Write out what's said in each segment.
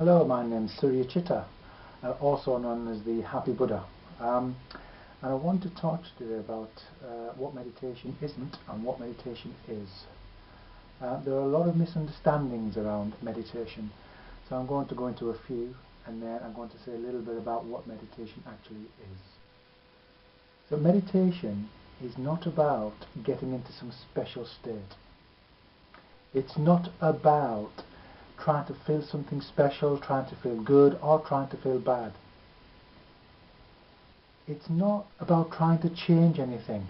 Hello, my name is Surya Chitta, also known as the Happy Buddha. And I want to talk today about what meditation isn't and what meditation is. There are a lot of misunderstandings around meditation, so I'm going to go into a few, and then I'm going to say a little bit about what meditation actually is. So meditation is not about getting into some special state. It's not about trying to feel something special, trying to feel good, or trying to feel bad. It's not about trying to change anything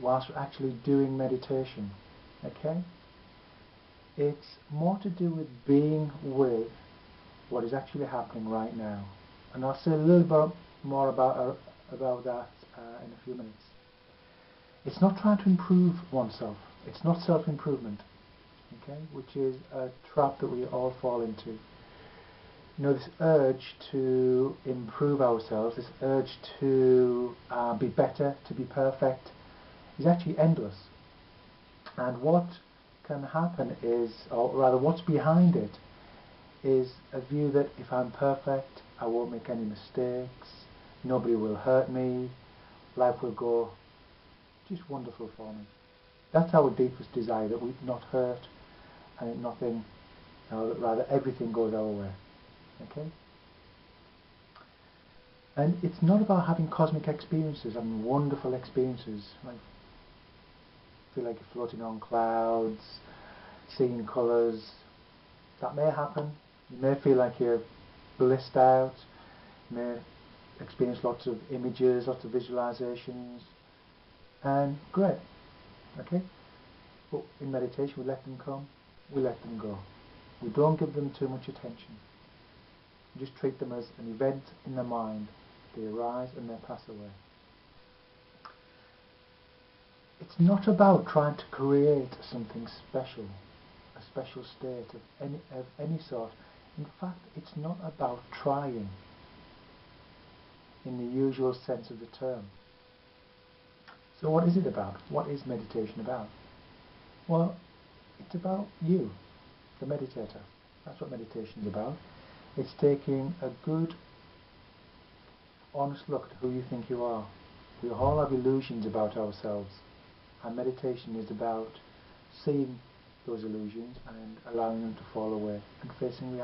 whilst we're actually doing meditation. Okay? It's more to do with being with what is actually happening right now. And I'll say a little bit more about that in a few minutes. It's not trying to improve oneself. It's not self-improvement. Okay, which is a trap that we all fall into. You know, this urge to improve ourselves, this urge to be better, to be perfect, is actually endless. And what can happen is, or rather what's behind it, is a view that if I'm perfect, I won't make any mistakes, nobody will hurt me, life will go just wonderful for me. That's our deepest desire, that we're not hurt, and nothing, rather everything goes our way. Okay? And it's not about having cosmic experiences, having wonderful experiences, like feel like you're floating on clouds, seeing colours. That may happen. You may feel like you're blissed out. You may experience lots of images, lots of visualizations, and great. Okay? But in meditation, we let them come. We let them go. We don't give them too much attention. We just treat them as an event in the mind. They arise and they pass away. It's not about trying to create something special, a special state of any sort. In fact, it's not about trying in the usual sense of the term. So what is it about? What is meditation about? Well, it's about you, the meditator. That's what meditation is about. It's taking a good, honest look at who you think you are. We all have illusions about ourselves, and meditation is about seeing those illusions and allowing them to fall away and facing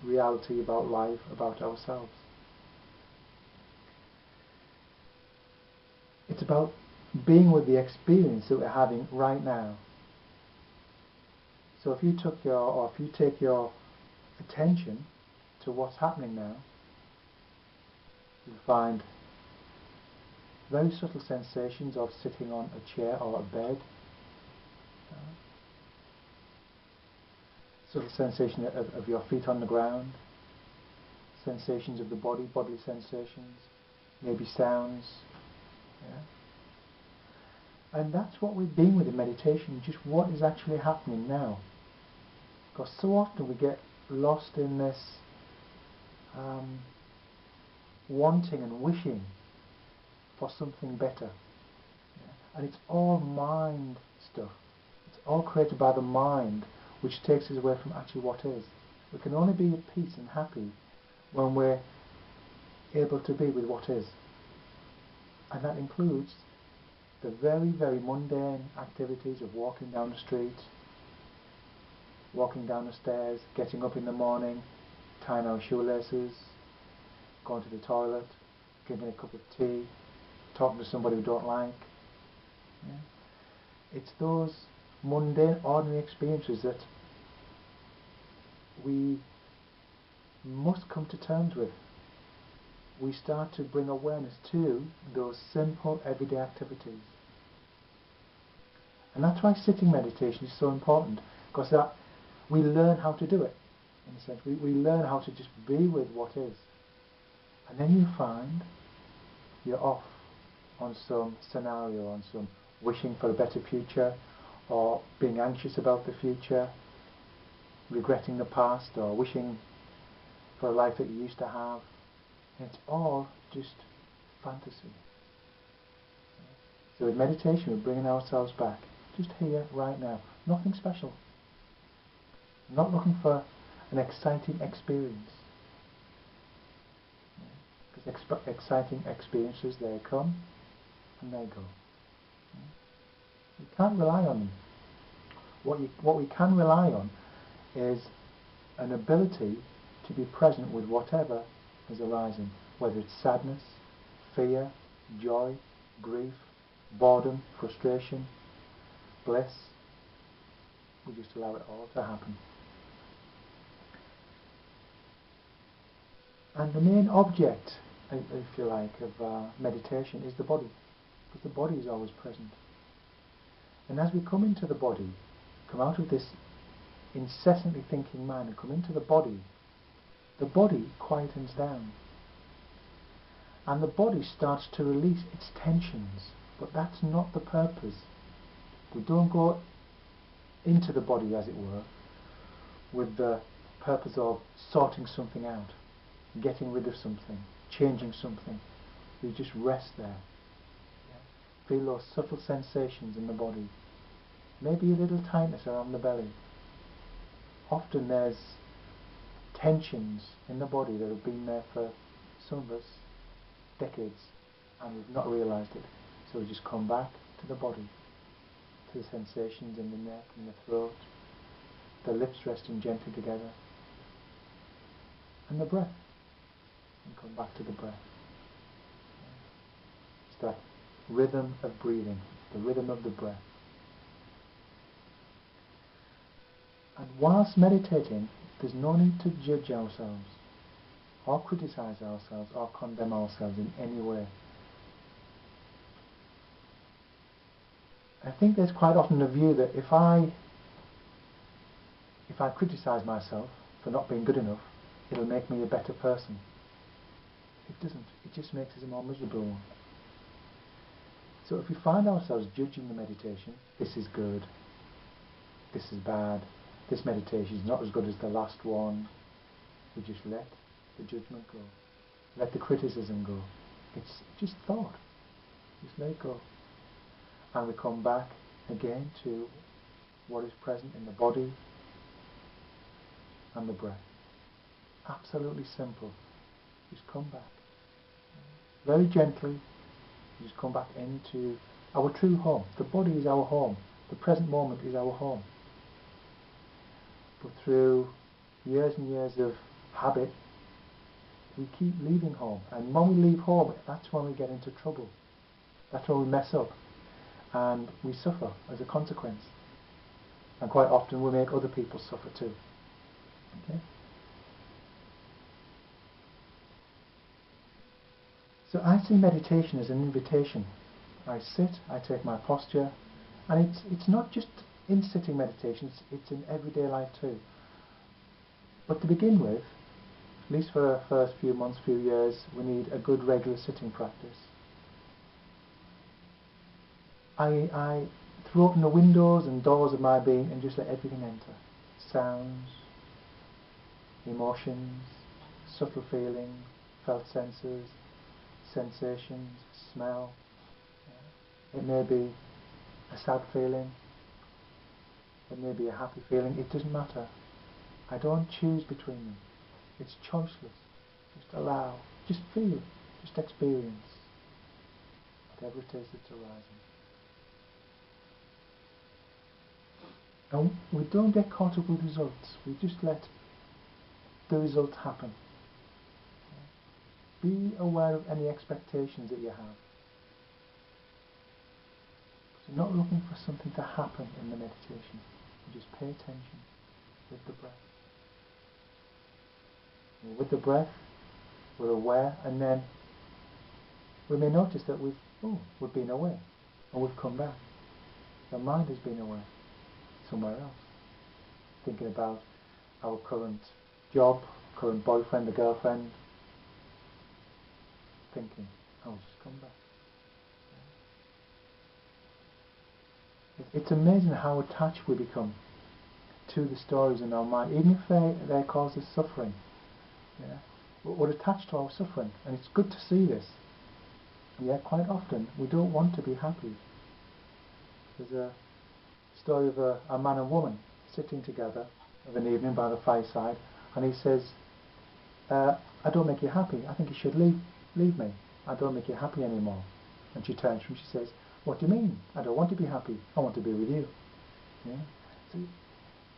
reality about life, about ourselves. It's about being with the experience that we're having right now. So if you take your attention to what's happening now, you'll find very subtle sensations of sitting on a chair or a bed, subtle sensation of your feet on the ground, sensations of the bodily sensations, maybe sounds. Yeah? And that's what we're being with in meditation, just what is actually happening now. Because so often we get lost in this wanting and wishing for something better. Yeah? And it's all mind stuff. It's all created by the mind, which takes us away from actually what is. We can only be at peace and happy when we're able to be with what is. And that includes the very, very mundane activities of walking down the street, walking down the stairs, getting up in the morning, tying our shoelaces, going to the toilet, drinking a cup of tea, talking to somebody we don't like. Yeah? It's those mundane, ordinary experiences that we must come to terms with. We start to bring awareness to those simple, everyday activities. And that's why sitting meditation is so important, because that we learn how to do it, in a sense. We learn how to just be with what is. And then you find you're off on some scenario, on some wishing for a better future, or being anxious about the future, regretting the past, or wishing for a life that you used to have. And it's all just fantasy. So with meditation, we're bringing ourselves back, just here, right now. Nothing special. I'm not looking for an exciting experience. Because exciting experiences, they come and they go. You can't rely on them. What we can rely on is an ability to be present with whatever is arising, whether it's sadness, fear, joy, grief, boredom, frustration, bliss. We just allow it all to happen. And the main object, if you like, of meditation is the body, because the body is always present. And as we come into the body, come out of this incessantly thinking mind and come into the body quietens down. And the body starts to release its tensions, but that's not the purpose. We don't go into the body, as it were, with the purpose of sorting something out, getting rid of something, changing something. We just rest there. Feel those subtle sensations in the body. Maybe a little tightness around the belly. Often there's tensions in the body that have been there for some of us decades and we've not realised it. So we just come back to the body, to the sensations in the neck, in the throat, the lips resting gently together, and the breath. And come back to the breath. It's that rhythm of breathing, the rhythm of the breath. And whilst meditating, there's no need to judge ourselves, or criticize ourselves, or condemn ourselves in any way. I think there's quite often a view that if I criticize myself for not being good enough, it'll make me a better person. It doesn't. It just makes us a more miserable one. So if we find ourselves judging the meditation, this is good, this is bad, this meditation is not as good as the last one, we just let the judgment go. Let the criticism go. It's just thought. Just let it go. And we come back again to what is present in the body and the breath. Absolutely simple. Just come back. Very gently, just come back into our true home. The body is our home. The present moment is our home. But through years and years of habit, we keep leaving home. And when we leave home, that's when we get into trouble. That's when we mess up. And we suffer as a consequence. And quite often we make other people suffer too. Okay? So I see meditation as an invitation. I sit, I take my posture, and it's not just in sitting meditation, it's in everyday life too. But to begin with, at least for the first few months, few years, we need a good regular sitting practice. I throw open the windows and doors of my being and just let everything enter. Sounds, emotions, subtle feeling, felt senses, sensations, smell. It may be a sad feeling, it may be a happy feeling, it doesn't matter. I don't choose between them. It's choiceless. Just allow, just feel, just experience whatever it is that's arising. And we don't get caught up with results. We just let the result happen. Be aware of any expectations that you have. So you're not looking for something to happen in the meditation. You just pay attention with the breath. And with the breath, we're aware, and then we may notice that we've been away, and we've come back. The mind has been away, somewhere else, thinking about our current job, current boyfriend or girlfriend, thinking, I'll just come back. It's amazing how attached we become to the stories in our mind, even if they cause us suffering. Yeah? We're attached to our suffering, and it's good to see this. And yet quite often we don't want to be happy. There's a story of a man and woman sitting together of an evening by the fireside, and he says, I don't make you happy. I think you should leave me. I don't make you happy anymore. And she turns to him, she says, what do you mean? I don't want to be happy. I want to be with you. Yeah? So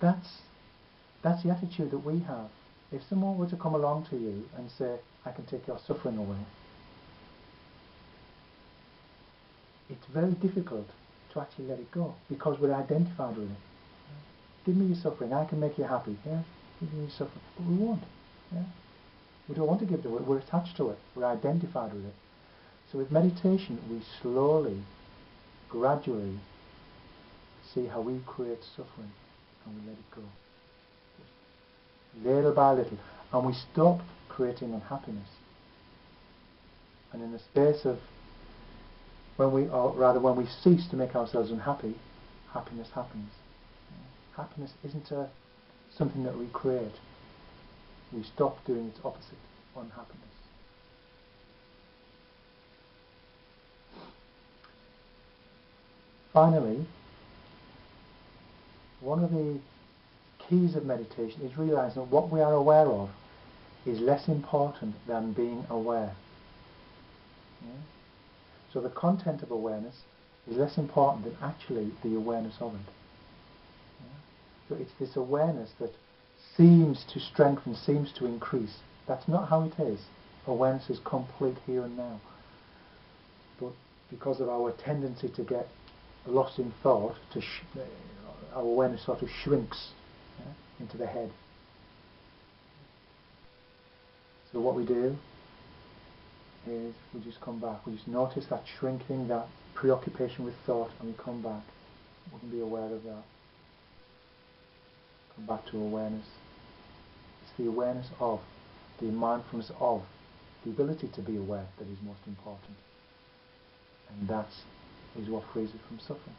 that's the attitude that we have. If someone were to come along to you and say, I can take your suffering away, it's very difficult to actually let it go because we're identified with it. Give me your suffering, I can make you happy. Yeah? Give me your suffering. But we won't. Yeah? We don't want to give it away, we're attached to it, we're identified with it. So with meditation we slowly, gradually see how we create suffering and we let it go. Just little by little. And we stop creating unhappiness. And in the space of when we cease to make ourselves unhappy, happiness happens. Happiness isn't something that we create. We stop doing its opposite, unhappiness. Finally, one of the keys of meditation is realizing that what we are aware of is less important than being aware. Yeah? So the content of awareness is less important than actually the awareness of it. Yeah? So it's this awareness that seems to strengthen, seems to increase. That's not how it is. Awareness is complete here and now. But because of our tendency to get lost in thought, our awareness sort of shrinks into the head. So what we do is we just come back. We just notice that shrinking, that preoccupation with thought, and we come back. We can be aware of that. Come back to awareness. It's the awareness of, the mindfulness of, the ability to be aware that is most important. And that is what frees us from suffering.